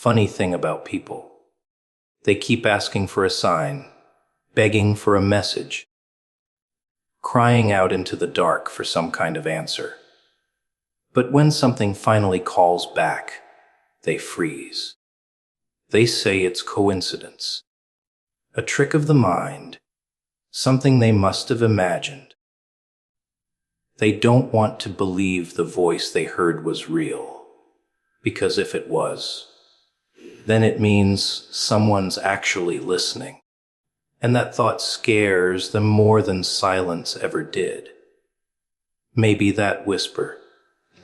funny thing about people. They keep asking for a sign, begging for a message, crying out into the dark for some kind of answer. But when something finally calls back, they freeze. They say it's coincidence, a trick of the mind, something they must have imagined. They don't want to believe the voice they heard was real, because if it was, then it means someone's actually listening. And that thought scares them more than silence ever did. Maybe that whisper,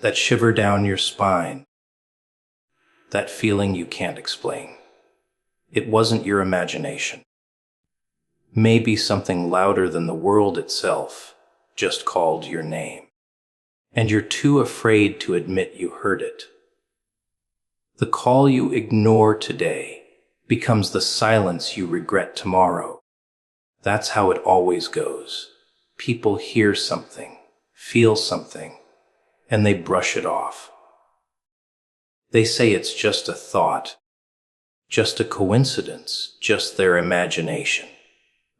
that shiver down your spine, that feeling you can't explain. It wasn't your imagination. Maybe something louder than the world itself just called your name, and you're too afraid to admit you heard it. The call you ignore today becomes the silence you regret tomorrow. That's how it always goes. People hear something, feel something, and they brush it off. They say it's just a thought, just a coincidence, just their imagination.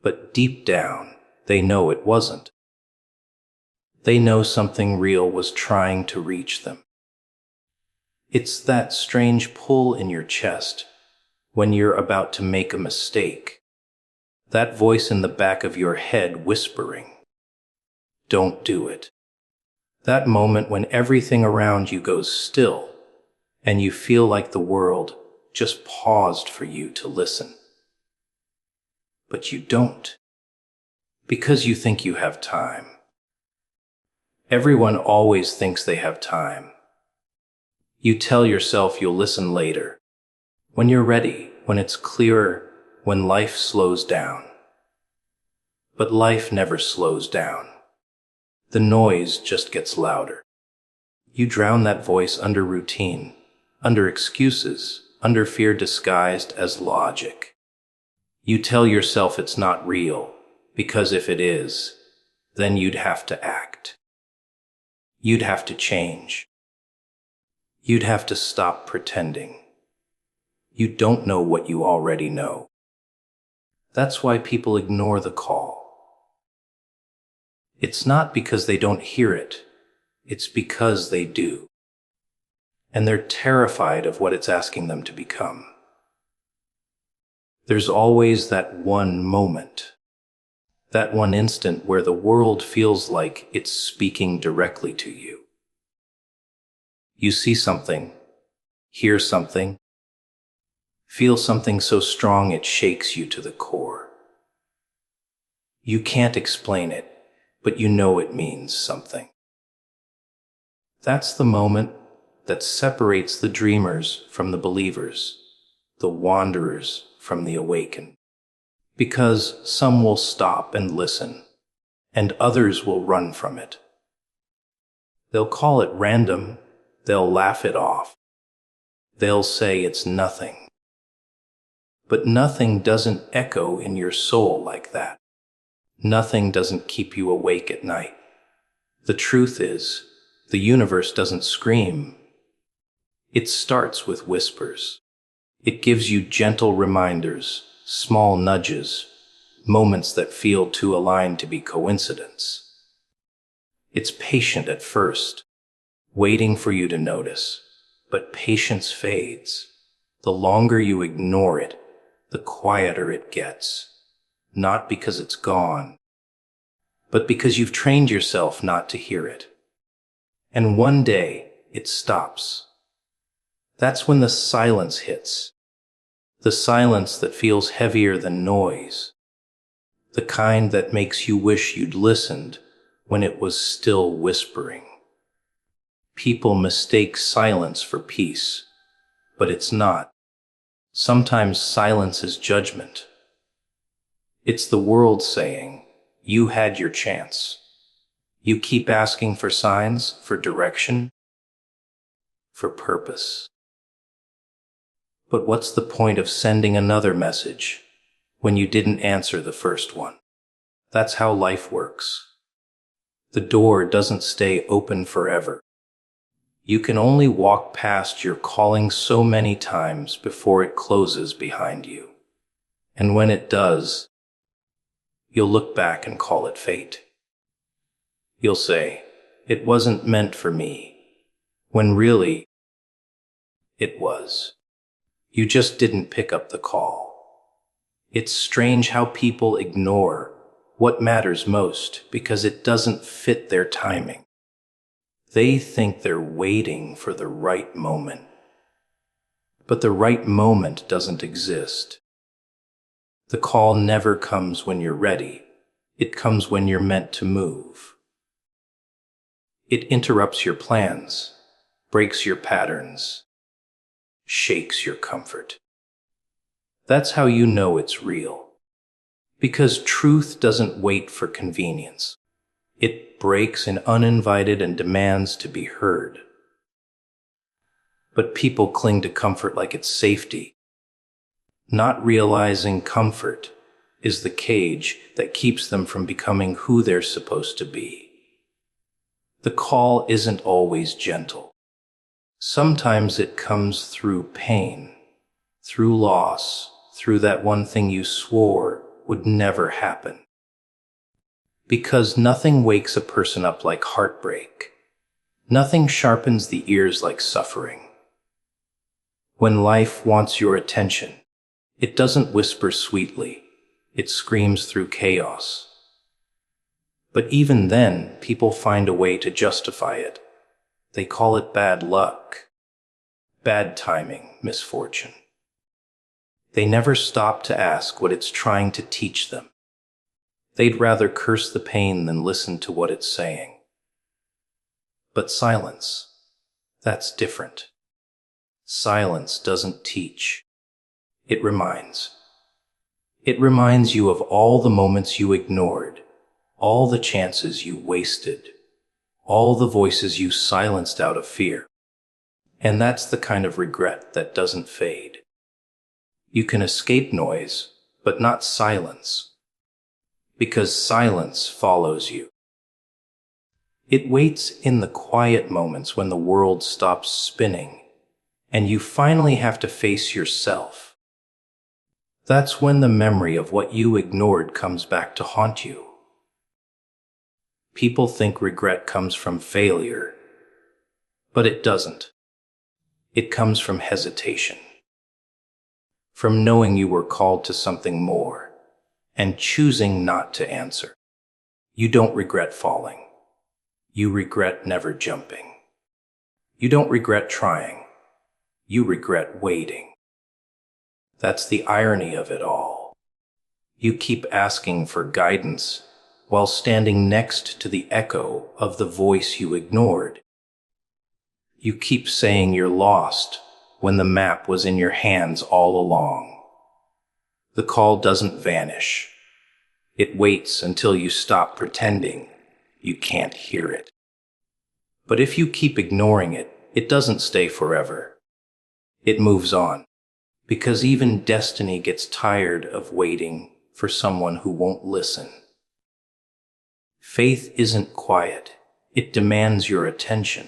But deep down, they know it wasn't. They know something real was trying to reach them. It's that strange pull in your chest when you're about to make a mistake. That voice in the back of your head whispering, "Don't do it." That moment when everything around you goes still and you feel like the world just paused for you to listen. But you don't, because you think you have time. Everyone always thinks they have time. You tell yourself you'll listen later, when you're ready, when it's clearer, when life slows down. But life never slows down. The noise just gets louder. You drown that voice under routine, under excuses, under fear disguised as logic. You tell yourself it's not real, because if it is, then you'd have to act. You'd have to change. You'd have to stop pretending. You don't know what you already know. That's why people ignore the call. It's not because they don't hear it. It's because they do. And they're terrified of what it's asking them to become. There's always that one moment, that one instant where the world feels like it's speaking directly to you. You see something, hear something, feel something so strong it shakes you to the core. You can't explain it, but you know it means something. That's the moment that separates the dreamers from the believers, the wanderers from the awakened. Because some will stop and listen, and others will run from it. They'll call it random, they'll laugh it off. They'll say it's nothing. But nothing doesn't echo in your soul like that. Nothing doesn't keep you awake at night. The truth is, the universe doesn't scream. It starts with whispers. It gives you gentle reminders, small nudges, moments that feel too aligned to be coincidence. It's patient at first, waiting for you to notice, but patience fades. The longer you ignore it, the quieter it gets. Not because it's gone, but because you've trained yourself not to hear it. And one day, it stops. That's when the silence hits. The silence that feels heavier than noise. The kind that makes you wish you'd listened when it was still whispering. People mistake silence for peace, but it's not. Sometimes silence is judgment. It's the world saying, "You had your chance." You keep asking for signs, for direction, for purpose. But what's the point of sending another message when you didn't answer the first one? That's how life works. The door doesn't stay open forever. You can only walk past your calling so many times before it closes behind you. And when it does, you'll look back and call it fate. You'll say, "It wasn't meant for me," when really, it was. You just didn't pick up the call. It's strange how people ignore what matters most because it doesn't fit their timing. They think they're waiting for the right moment. But the right moment doesn't exist. The call never comes when you're ready. It comes when you're meant to move. It interrupts your plans, breaks your patterns, shakes your comfort. That's how you know it's real. Because truth doesn't wait for convenience. It breaks in uninvited and demands to be heard. But people cling to comfort like it's safety, not realizing comfort is the cage that keeps them from becoming who they're supposed to be. The call isn't always gentle. Sometimes it comes through pain, through loss, through that one thing you swore would never happen. Because nothing wakes a person up like heartbreak. Nothing sharpens the ears like suffering. When life wants your attention, it doesn't whisper sweetly. It screams through chaos. But even then, people find a way to justify it. They call it bad luck, bad timing, misfortune. They never stop to ask what it's trying to teach them. They'd rather curse the pain than listen to what it's saying. But silence, that's different. Silence doesn't teach. It reminds. It reminds you of all the moments you ignored, all the chances you wasted, all the voices you silenced out of fear. And that's the kind of regret that doesn't fade. You can escape noise, but not silence. Because silence follows you. It waits in the quiet moments when the world stops spinning, and you finally have to face yourself. That's when the memory of what you ignored comes back to haunt you. People think regret comes from failure, but it doesn't. It comes from hesitation, from knowing you were called to something more, and choosing not to answer. You don't regret falling. You regret never jumping. You don't regret trying. You regret waiting. That's the irony of it all. You keep asking for guidance while standing next to the echo of the voice you ignored. You keep saying you're lost when the map was in your hands all along. The call doesn't vanish. It waits until you stop pretending you can't hear it. But if you keep ignoring it, it doesn't stay forever. It moves on, because even destiny gets tired of waiting for someone who won't listen. Faith isn't quiet. It demands your attention.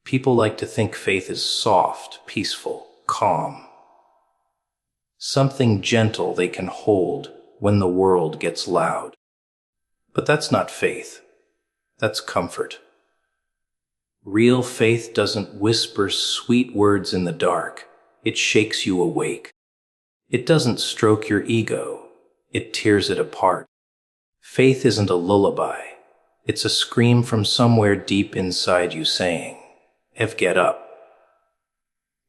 People like to think faith is soft, peaceful, calm. Something gentle they can hold when the world gets loud. But that's not faith. That's comfort. Real faith doesn't whisper sweet words in the dark. It shakes you awake. It doesn't stroke your ego. It tears it apart. Faith isn't a lullaby. It's a scream from somewhere deep inside you saying, "Ev, get up."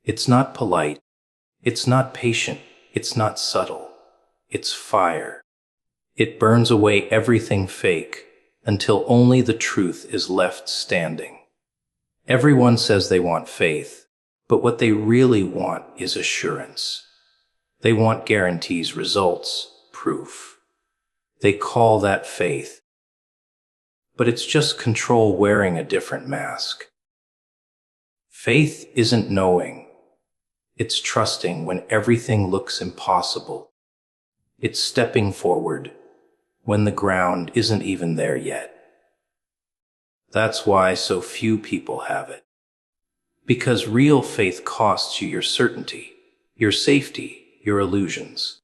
It's not polite. It's not patient. It's not subtle. It's fire. It burns away everything fake until only the truth is left standing. Everyone says they want faith, but what they really want is assurance. They want guarantees, results, proof. They call that faith. But it's just control wearing a different mask. Faith isn't knowing. It's trusting when everything looks impossible. It's stepping forward when the ground isn't even there yet. That's why so few people have it. Because real faith costs you your certainty, your safety, your illusions.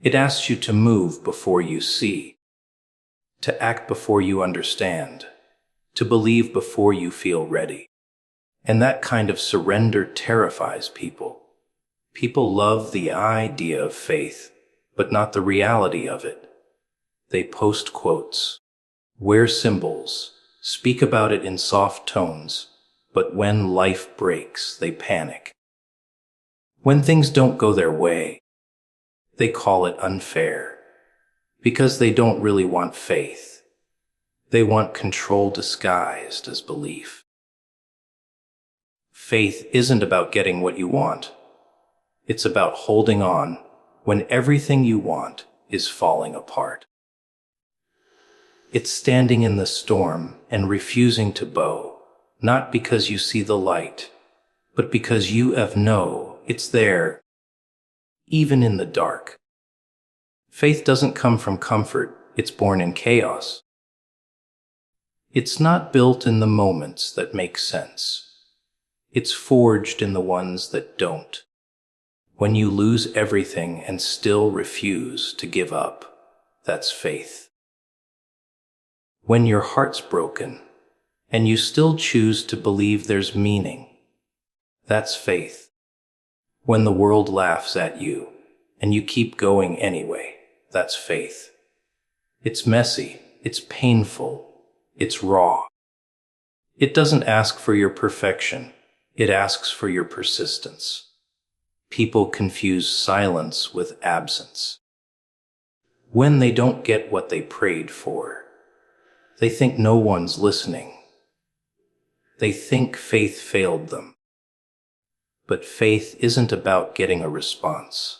It asks you to move before you see, to act before you understand, to believe before you feel ready. And that kind of surrender terrifies people. People love the idea of faith, but not the reality of it. They post quotes, wear symbols, speak about it in soft tones, but when life breaks, they panic. When things don't go their way, they call it unfair, because they don't really want faith. They want control disguised as belief. Faith isn't about getting what you want. It's about holding on when everything you want is falling apart. It's standing in the storm and refusing to bow, not because you see the light, but because you know it's there, even in the dark. Faith doesn't come from comfort, it's born in chaos. It's not built in the moments that make sense. It's forged in the ones that don't. When you lose everything and still refuse to give up, that's faith. When your heart's broken and you still choose to believe there's meaning, that's faith. When the world laughs at you and you keep going anyway, that's faith. It's messy, it's painful, it's raw. It doesn't ask for your perfection, it asks for your persistence. People confuse silence with absence. When they don't get what they prayed for, they think no one's listening. They think faith failed them. But faith isn't about getting a response.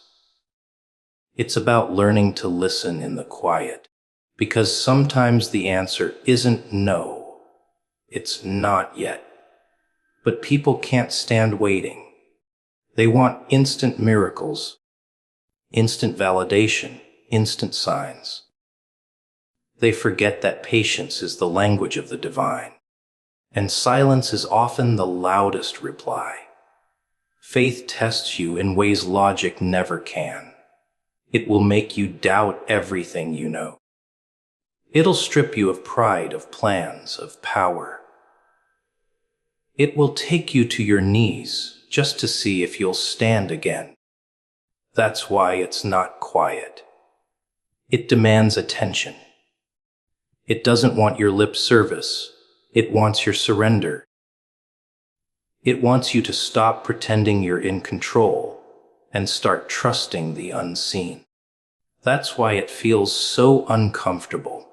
It's about learning to listen in the quiet, because sometimes the answer isn't no, it's not yet. But people can't stand waiting. They want instant miracles, instant validation, instant signs. They forget that patience is the language of the divine, and silence is often the loudest reply. Faith tests you in ways logic never can. It will make you doubt everything you know. It'll strip you of pride, of plans, of power. It will take you to your knees just to see if you'll stand again. That's why it's not quiet. It demands attention. It doesn't want your lip service. It wants your surrender. It wants you to stop pretending you're in control and start trusting the unseen. That's why it feels so uncomfortable.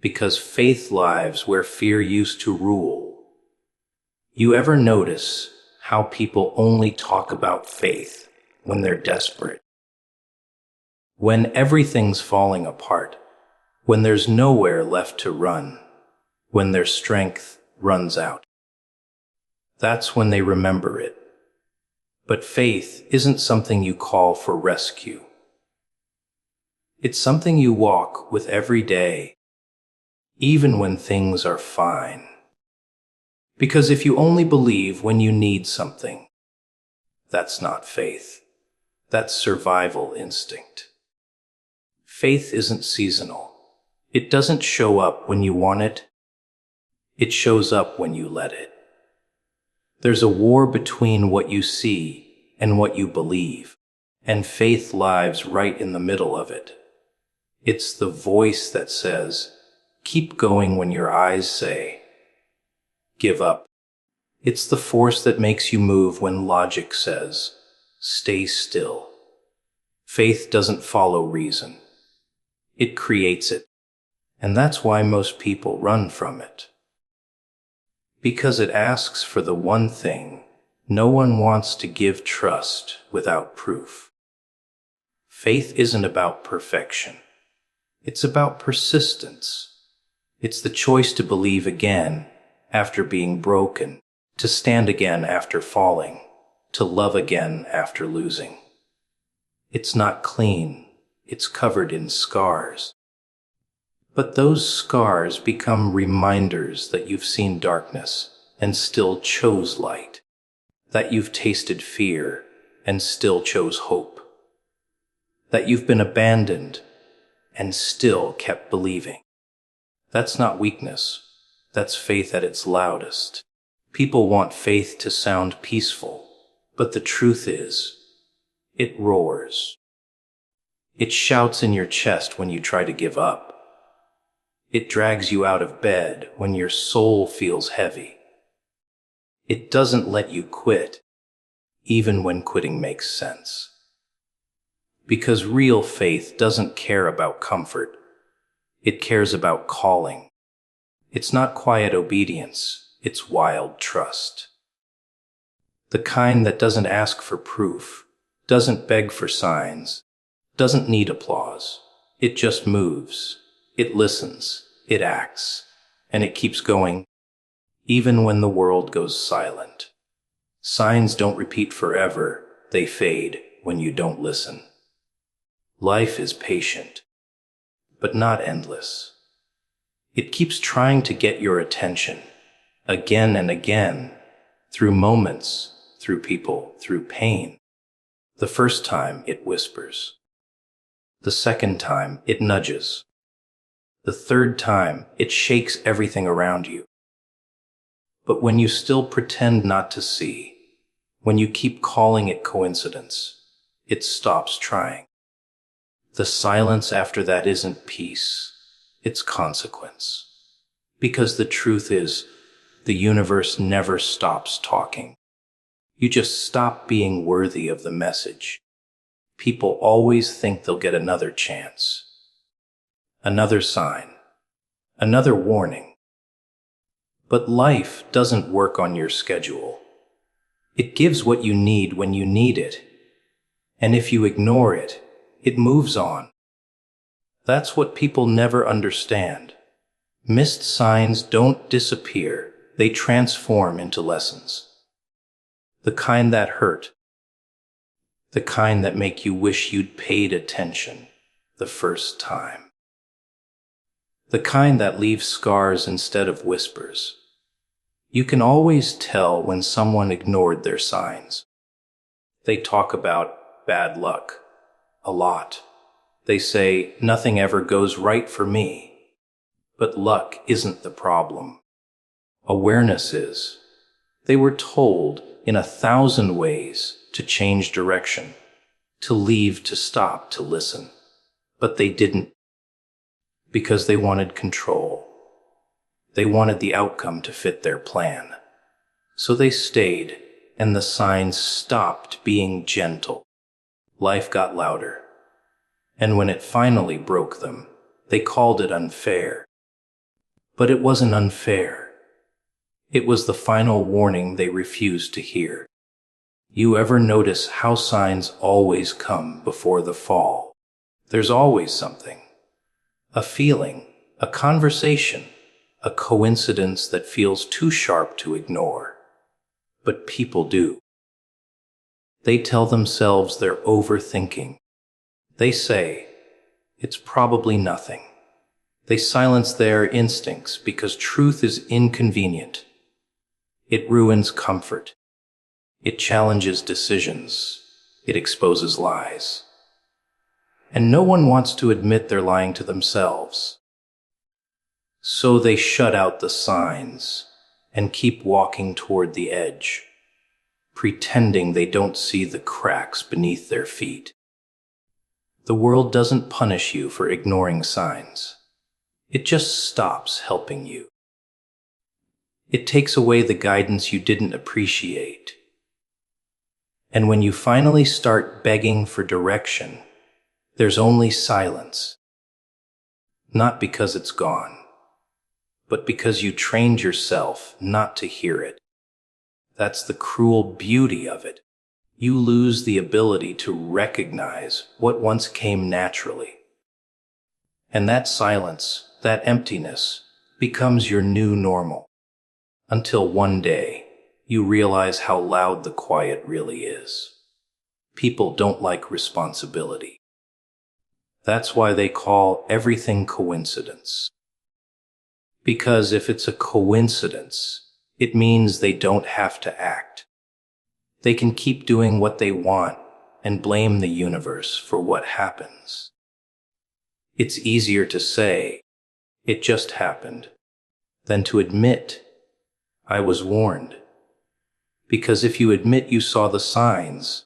Because faith lives where fear used to rule. You ever notice how people only talk about faith when they're desperate? When everything's falling apart, when there's nowhere left to run, when their strength runs out. That's when they remember it. But faith isn't something you call for rescue. It's something you walk with every day, even when things are fine. Because if you only believe when you need something, that's not faith. That's survival instinct. Faith isn't seasonal. It doesn't show up when you want it. It shows up when you let it. There's a war between what you see and what you believe, and faith lives right in the middle of it. It's the voice that says, keep going when your eyes say, give up. It's the force that makes you move when logic says, stay still. Faith doesn't follow reason. It creates it. And that's why most people run from it. Because it asks for the one thing no one wants to give: trust without proof. Faith isn't about perfection. It's about persistence. It's the choice to believe again after being broken, to stand again after falling, to love again after losing. It's not clean. It's covered in scars. But those scars become reminders that you've seen darkness, and still chose light, that you've tasted fear and still chose hope, that you've been abandoned and still kept believing. That's not weakness, that's faith at its loudest. People want faith to sound peaceful, but the truth is, it roars. It shouts in your chest when you try to give up. It drags you out of bed when your soul feels heavy. It doesn't let you quit, even when quitting makes sense. Because real faith doesn't care about comfort. It cares about calling. It's not quiet obedience, it's wild trust. The kind that doesn't ask for proof, doesn't beg for signs, doesn't need applause. It just moves. It listens. It acts. And it keeps going, even when the world goes silent. Signs don't repeat forever. They fade when you don't listen. Life is patient, but not endless. It keeps trying to get your attention, again and again, through moments, through people, through pain. The first time, it whispers. The second time, it nudges. The third time, it shakes everything around you. But when you still pretend not to see, when you keep calling it coincidence, it stops trying. The silence after that isn't peace, it's consequence. Because the truth is, the universe never stops talking. You just stop being worthy of the message. People always think they'll get another chance. Another sign. Another warning. But life doesn't work on your schedule. It gives what you need when you need it. And if you ignore it, it moves on. That's what people never understand. Missed signs don't disappear. They transform into lessons. The kind that hurt. The kind that make you wish you'd paid attention the first time. The kind that leave scars instead of whispers. You can always tell when someone ignored their signs. They talk about bad luck a lot. They say nothing ever goes right for me. But luck isn't the problem. Awareness is. They were told in 1,000 ways to change direction, to leave, to stop, to listen. But they didn't. Because they wanted control. They wanted the outcome to fit their plan. So they stayed, and the signs stopped being gentle. Life got louder. And when it finally broke them, they called it unfair. But it wasn't unfair. It was the final warning they refused to hear. You ever notice how signs always come before the fall? There's always something. A feeling, a conversation, a coincidence that feels too sharp to ignore. But people do. They tell themselves they're overthinking. They say, it's probably nothing. They silence their instincts because truth is inconvenient. It ruins comfort. It challenges decisions. It exposes lies. And no one wants to admit they're lying to themselves. So they shut out the signs and keep walking toward the edge, pretending they don't see the cracks beneath their feet. The world doesn't punish you for ignoring signs. It just stops helping you. It takes away the guidance you didn't appreciate. And when you finally start begging for direction, there's only silence. Not because it's gone, but because you trained yourself not to hear it. That's the cruel beauty of it. You lose the ability to recognize what once came naturally. And that silence, that emptiness, becomes your new normal. Until one day, you realize how loud the quiet really is. People don't like responsibility. That's why they call everything coincidence. Because if it's a coincidence, It means they don't have to act. They can keep doing what they want and blame the universe for what happens. It's easier to say, "It just happened," than to admit, "I was warned." Because if you admit you saw the signs,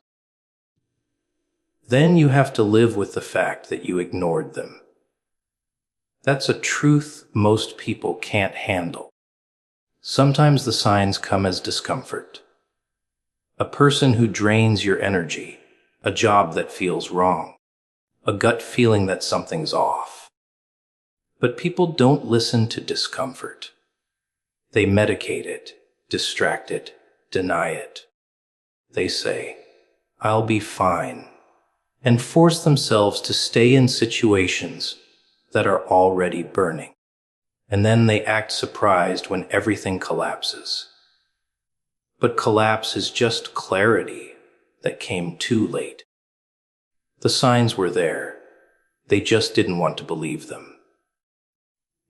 then you have to live with the fact that you ignored them. That's a truth most people can't handle. Sometimes the signs come as discomfort. A person who drains your energy, a job that feels wrong, a gut feeling that something's off. But people don't listen to discomfort. They medicate it, distract it, deny it. They say, "I'll be fine," and force themselves to stay in situations that are already burning. And then they act surprised when everything collapses. But collapse is just clarity that came too late. The signs were there. They just didn't want to believe them.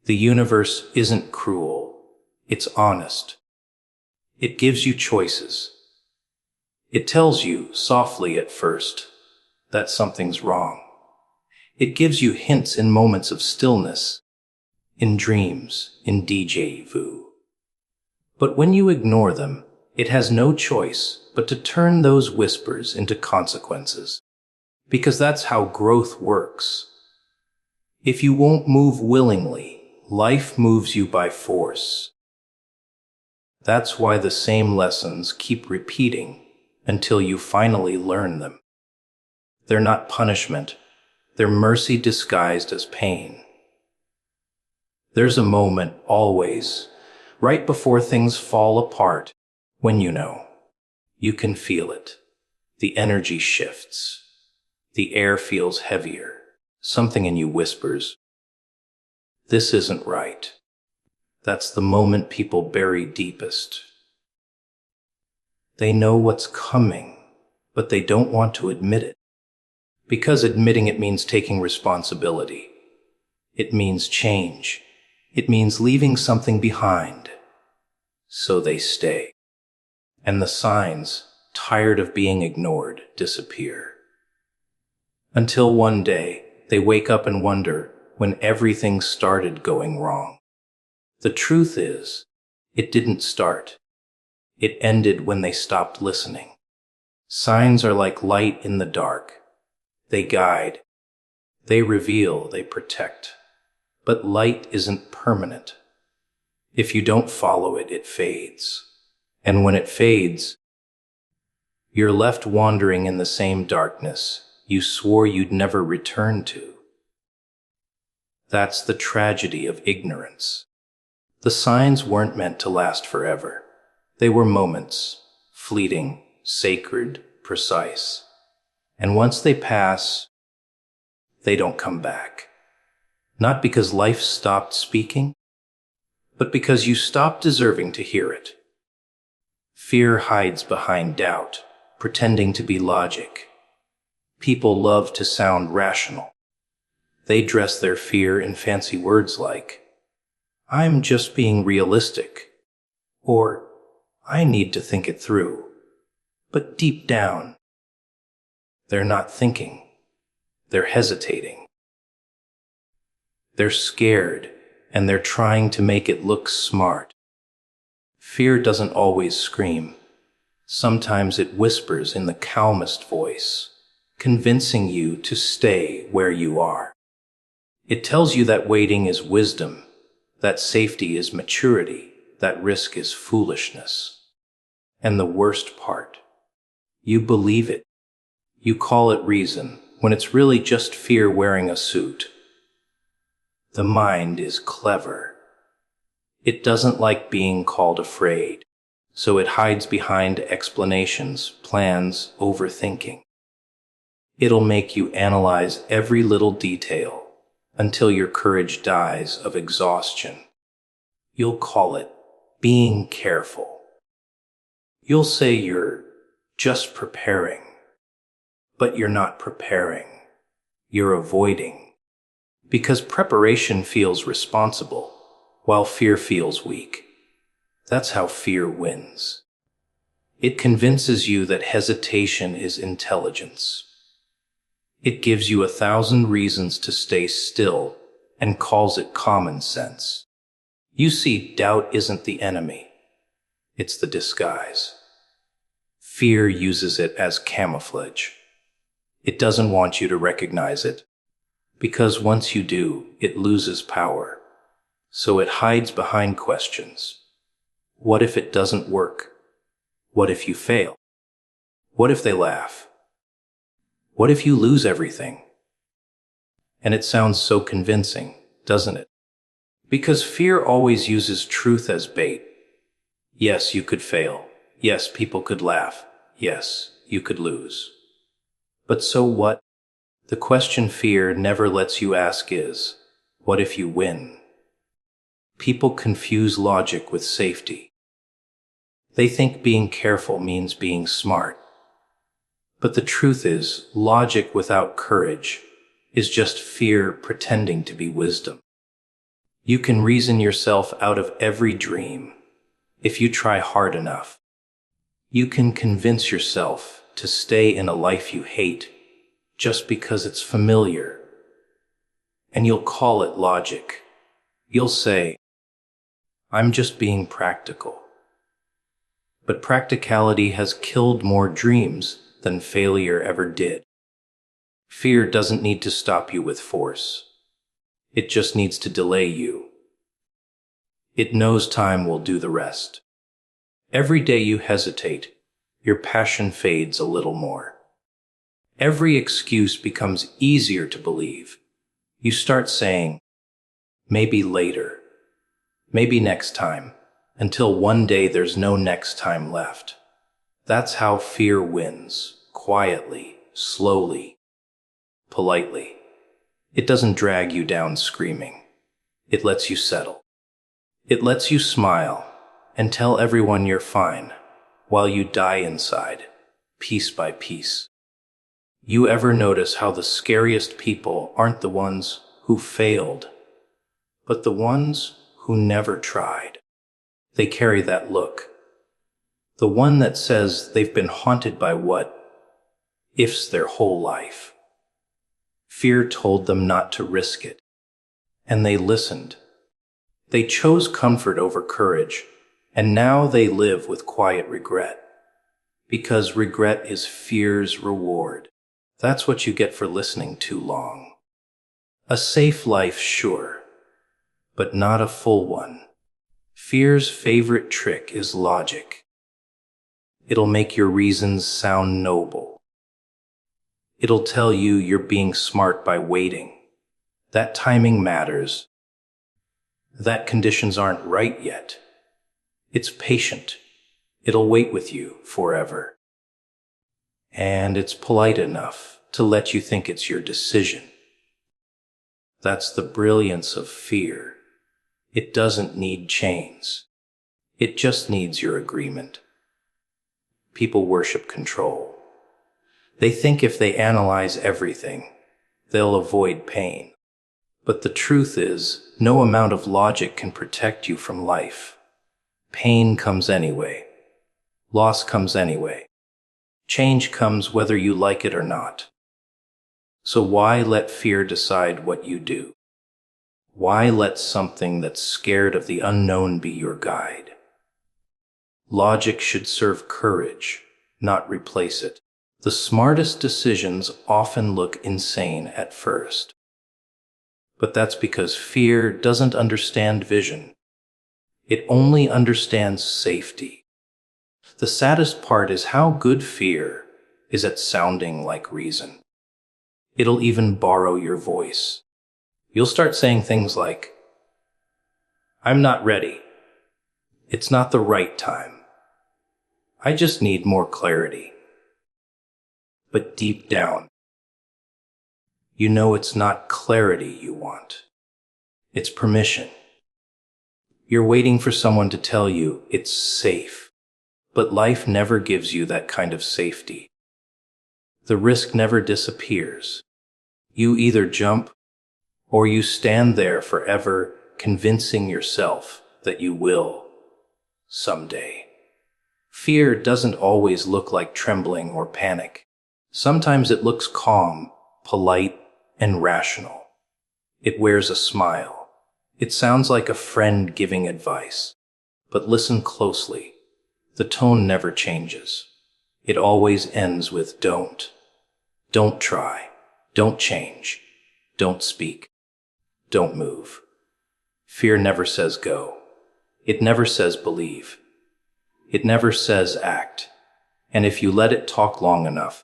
The universe isn't cruel. It's honest. It gives you choices. It tells you, softly at first, that something's wrong. It gives you hints in moments of stillness, in dreams, in déjà vu. But when you ignore them, it has no choice but to turn those whispers into consequences. Because that's how growth works. If you won't move willingly, life moves you by force. That's why the same lessons keep repeating until you finally learn them. They're not punishment. They're mercy disguised as pain. There's a moment, always, right before things fall apart, when you can feel it. The energy shifts. The air feels heavier. Something in you whispers, "This isn't right." That's the moment people bury deepest. They know what's coming, but they don't want to admit it. Because admitting it means taking responsibility. It means change. It means leaving something behind. So they stay. And the signs, tired of being ignored, disappear. Until one day, they wake up and wonder when everything started going wrong. The truth is, it didn't start. It ended when they stopped listening. Signs are like light in the dark. They guide. They reveal, they protect. But light isn't permanent. If you don't follow it, it fades. And when it fades, you're left wandering in the same darkness you swore you'd never return to. That's the tragedy of ignorance. The signs weren't meant to last forever. They were moments, fleeting, sacred, precise. And once they pass, they don't come back. Not because life stopped speaking, but because you stopped deserving to hear it. Fear hides behind doubt, pretending to be logic. People love to sound rational. They dress their fear in fancy words like, "I'm just being realistic," or "I need to think it through." But deep down, they're not thinking. They're hesitating. They're scared, and they're trying to make it look smart. Fear doesn't always scream. Sometimes it whispers in the calmest voice, convincing you to stay where you are. It tells you that waiting is wisdom, that safety is maturity, that risk is foolishness. And the worst part, you believe it. You call it reason, when it's really just fear wearing a suit. The mind is clever. It doesn't like being called afraid, so it hides behind explanations, plans, overthinking. It'll make you analyze every little detail until your courage dies of exhaustion. You'll call it being careful. You'll say you're just preparing, but you're not preparing. You're avoiding. Because preparation feels responsible, while fear feels weak. That's how fear wins. It convinces you that hesitation is intelligence. It gives you 1,000 reasons to stay still and calls it common sense. You see, doubt isn't the enemy. It's the disguise. Fear uses it as camouflage. It doesn't want you to recognize it, because once you do, it loses power. So it hides behind questions. What if it doesn't work? What if you fail? What if they laugh? What if you lose everything? And it sounds so convincing, doesn't it? Because fear always uses truth as bait. Yes, you could fail. Yes, people could laugh. Yes, you could lose. But so what? The question fear never lets you ask is, what if you win? People confuse logic with safety. They think being careful means being smart. But the truth is, logic without courage is just fear pretending to be wisdom. You can reason yourself out of every dream if you try hard enough. You can convince yourself to stay in a life you hate just because it's familiar. And you'll call it logic. You'll say, I'm just being practical. But practicality has killed more dreams than failure ever did. Fear doesn't need to stop you with force. It just needs to delay you. It knows time will do the rest. Every day you hesitate, your passion fades a little more. Every excuse becomes easier to believe. You start saying, maybe later, maybe next time, until one day there's no next time left. That's how fear wins, quietly, slowly, politely. It doesn't drag you down screaming. It lets you settle. It lets you smile and tell everyone you're fine while you die inside, piece by piece. You ever notice how the scariest people aren't the ones who failed, but the ones who never tried? They carry that look. The one that says they've been haunted by what ifs their whole life. Fear told them not to risk it, and they listened. They chose comfort over courage, and now they live with quiet regret, because regret is fear's reward. That's what you get for listening too long. A safe life, sure, but not a full one. Fear's favorite trick is logic. It'll make your reasons sound noble. It'll tell you you're being smart by waiting, that timing matters, that conditions aren't right yet. It's patient. It'll wait with you forever. And it's polite enough to let you think it's your decision. That's the brilliance of fear. It doesn't need chains. It just needs your agreement. People worship control. They think if they analyze everything, they'll avoid pain. But the truth is, no amount of logic can protect you from life. Pain comes anyway. Loss comes anyway. Change comes whether you like it or not. So why let fear decide what you do? Why let something that's scared of the unknown be your guide? Logic should serve courage, not replace it. The smartest decisions often look insane at first. But that's because fear doesn't understand vision. It only understands safety. The saddest part is how good fear is at sounding like reason. It'll even borrow your voice. You'll start saying things like, I'm not ready. It's not the right time. I just need more clarity. But deep down, you know it's not clarity you want. It's permission. You're waiting for someone to tell you it's safe. But life never gives you that kind of safety. The risk never disappears. You either jump or you stand there forever convincing yourself that you will. someday. Fear doesn't always look like trembling or panic. Sometimes it looks calm, polite, and rational. It wears a smile. It sounds like a friend giving advice. But listen closely. The tone never changes. It always ends with don't. Don't try. Don't change. Don't speak. Don't move. Fear never says go. It never says believe. It never says act. And if you let it talk long enough,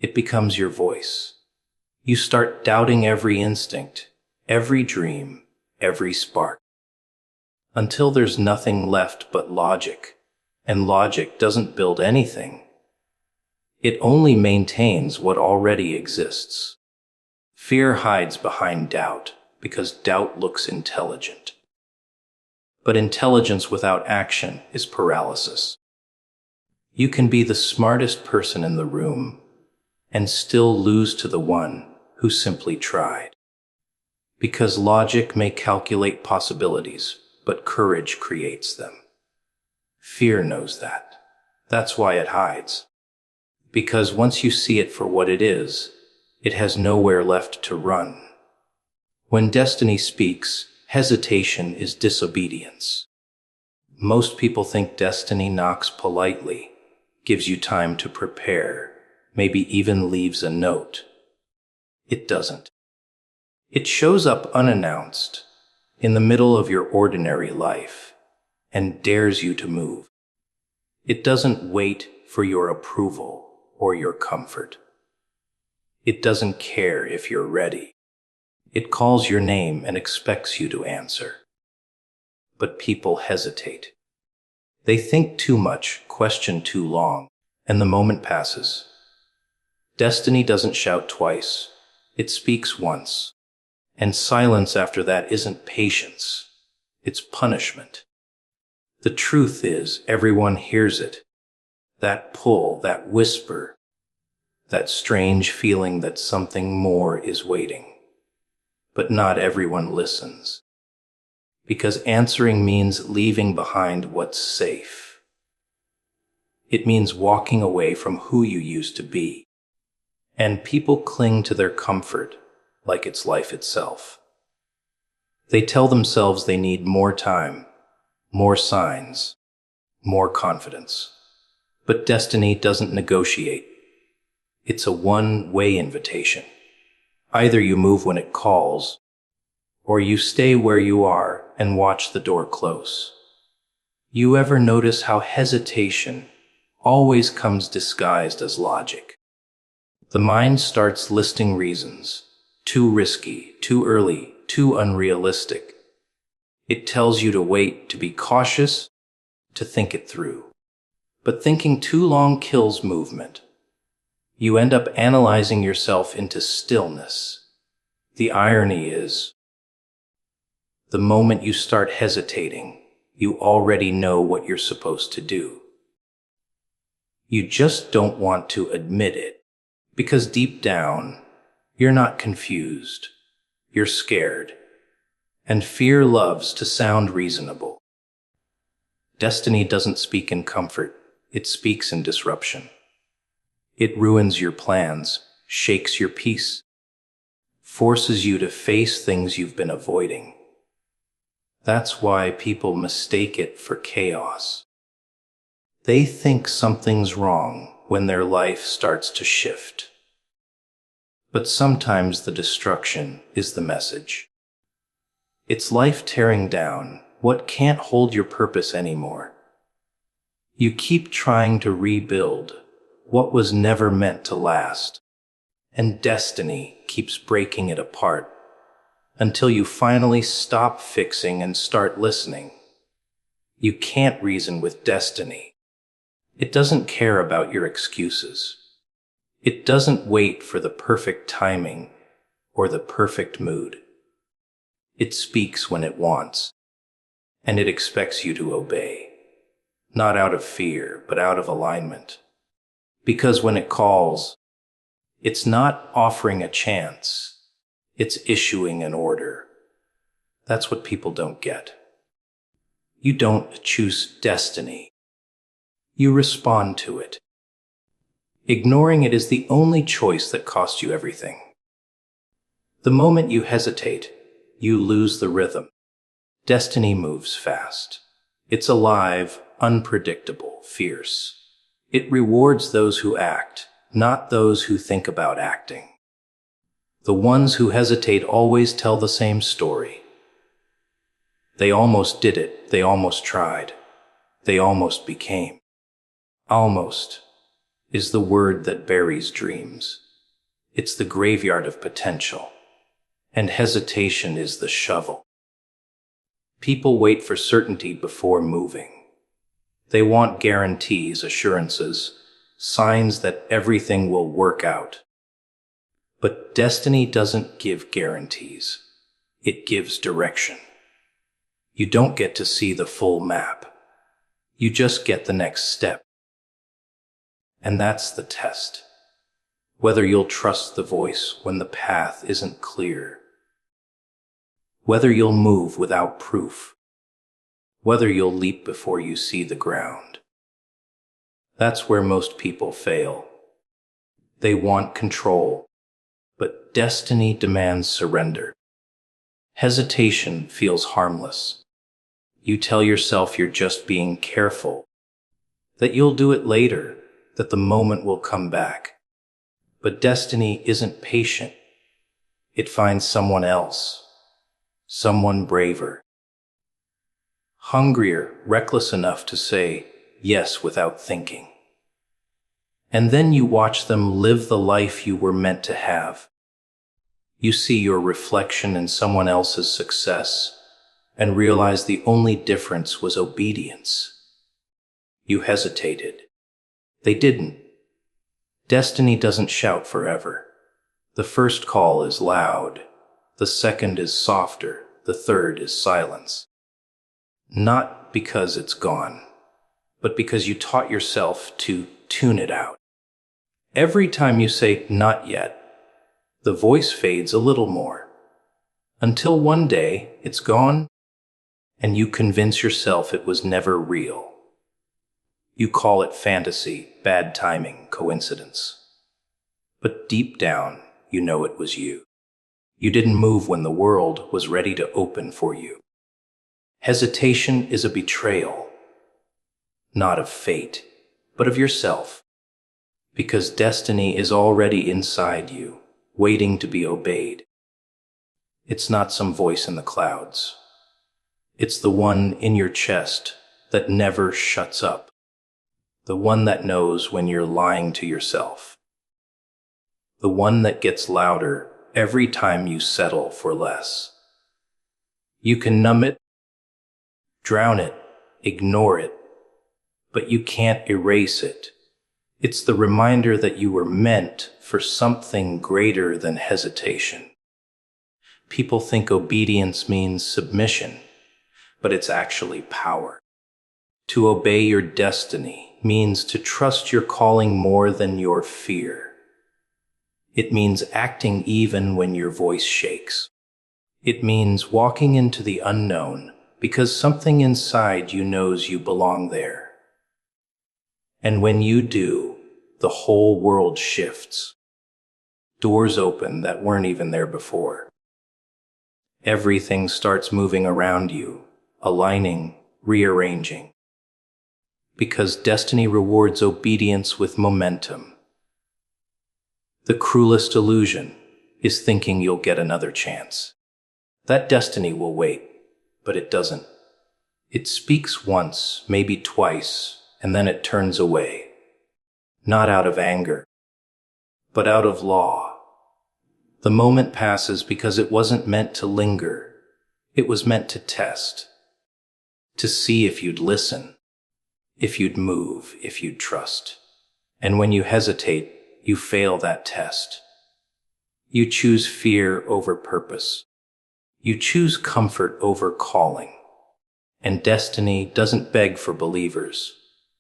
it becomes your voice. You start doubting every instinct, every dream, every spark, until there's nothing left but logic. And logic doesn't build anything. It only maintains what already exists. Fear hides behind doubt because doubt looks intelligent. But intelligence without action is paralysis. You can be the smartest person in the room and still lose to the one who simply tried. Because logic may calculate possibilities, but courage creates them. Fear knows that. That's why it hides. Because once you see it for what it is, it has nowhere left to run. When destiny speaks, hesitation is disobedience. Most people think destiny knocks politely, gives you time to prepare, maybe even leaves a note. It doesn't. It shows up unannounced, in the middle of your ordinary life, and dares you to move. It doesn't wait for your approval or your comfort. It doesn't care if you're ready. It calls your name and expects you to answer. But people hesitate. They think too much, question too long, and the moment passes. Destiny doesn't shout twice. It speaks once. And silence after that isn't patience. It's punishment. The truth is, everyone hears it. That pull, that whisper, that strange feeling that something more is waiting. But not everyone listens. Because answering means leaving behind what's safe. It means walking away from who you used to be. And people cling to their comfort like it's life itself. They tell themselves they need more time, more signs, more confidence. But destiny doesn't negotiate. It's a one-way invitation. Either you move when it calls, or you stay where you are and watch the door close. You ever notice how hesitation always comes disguised as logic? The mind starts listing reasons. Too risky, too early, too unrealistic. It tells you to wait, to be cautious, to think it through. But thinking too long kills movement. You end up analyzing yourself into stillness. The irony is, the moment you start hesitating, you already know what you're supposed to do. You just don't want to admit it, because deep down, you're not confused. You're scared. And fear loves to sound reasonable. Destiny doesn't speak in comfort. It speaks in disruption. It ruins your plans, shakes your peace, forces you to face things you've been avoiding. That's why people mistake it for chaos. They think something's wrong when their life starts to shift. But sometimes the destruction is the message. It's life tearing down what can't hold your purpose anymore. You keep trying to rebuild what was never meant to last, and destiny keeps breaking it apart until you finally stop fixing and start listening. You can't reason with destiny. It doesn't care about your excuses. It doesn't wait for the perfect timing or the perfect mood. It speaks when it wants, and it expects you to obey, not out of fear, but out of alignment. Because when it calls, it's not offering a chance, it's issuing an order. That's what people don't get. You don't choose destiny. You respond to it. Ignoring it is the only choice that costs you everything. The moment you hesitate, you lose the rhythm. Destiny moves fast. It's alive, unpredictable, fierce. It rewards those who act, not those who think about acting. The ones who hesitate always tell the same story. They almost did it, they almost tried, they almost became. Almost is the word that buries dreams. It's the graveyard of potential, and hesitation is the shovel. People wait for certainty before moving. They want guarantees, assurances, signs that everything will work out. But destiny doesn't give guarantees. It gives direction. You don't get to see the full map. You just get the next step. And that's the test. Whether you'll trust the voice when the path isn't clear. Whether you'll move without proof. Whether you'll leap before you see the ground. That's where most people fail. They want control, but destiny demands surrender. Hesitation feels harmless. You tell yourself you're just being careful, that you'll do it later, that the moment will come back. But destiny isn't patient. It finds someone else, someone braver, hungrier, reckless enough to say yes without thinking. And then you watch them live the life you were meant to have. You see your reflection in someone else's success and realize the only difference was obedience. You hesitated. They didn't. Destiny doesn't shout forever. The first call is loud. The second is softer. The third is silence. Not because it's gone, but because you taught yourself to tune it out. Every time you say, "not yet," the voice fades a little more, until one day it's gone, and you convince yourself it was never real. You call it fantasy, bad timing, coincidence. But deep down, you know it was you. You didn't move when the world was ready to open for you. Hesitation is a betrayal, not of fate, but of yourself, because destiny is already inside you, waiting to be obeyed. It's not some voice in the clouds. It's the one in your chest that never shuts up, the one that knows when you're lying to yourself, the one that gets louder every time you settle for less. You can numb it, drown it, ignore it, but you can't erase it. It's the reminder that you were meant for something greater than hesitation. People think obedience means submission, but it's actually power. To obey your destiny means to trust your calling more than your fear. It means acting even when your voice shakes. It means walking into the unknown because something inside you knows you belong there. And when you do, the whole world shifts. Doors open that weren't even there before. Everything starts moving around you, aligning, rearranging. Because destiny rewards obedience with momentum. The cruelest illusion is thinking you'll get another chance. That destiny will wait, but it doesn't. It speaks once, maybe twice, and then it turns away. Not out of anger, but out of law. The moment passes because it wasn't meant to linger. It was meant to test. To see if you'd listen, if you'd move, if you'd trust. And when you hesitate, you fail that test. You choose fear over purpose. You choose comfort over calling. And destiny doesn't beg for believers.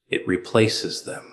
It replaces them.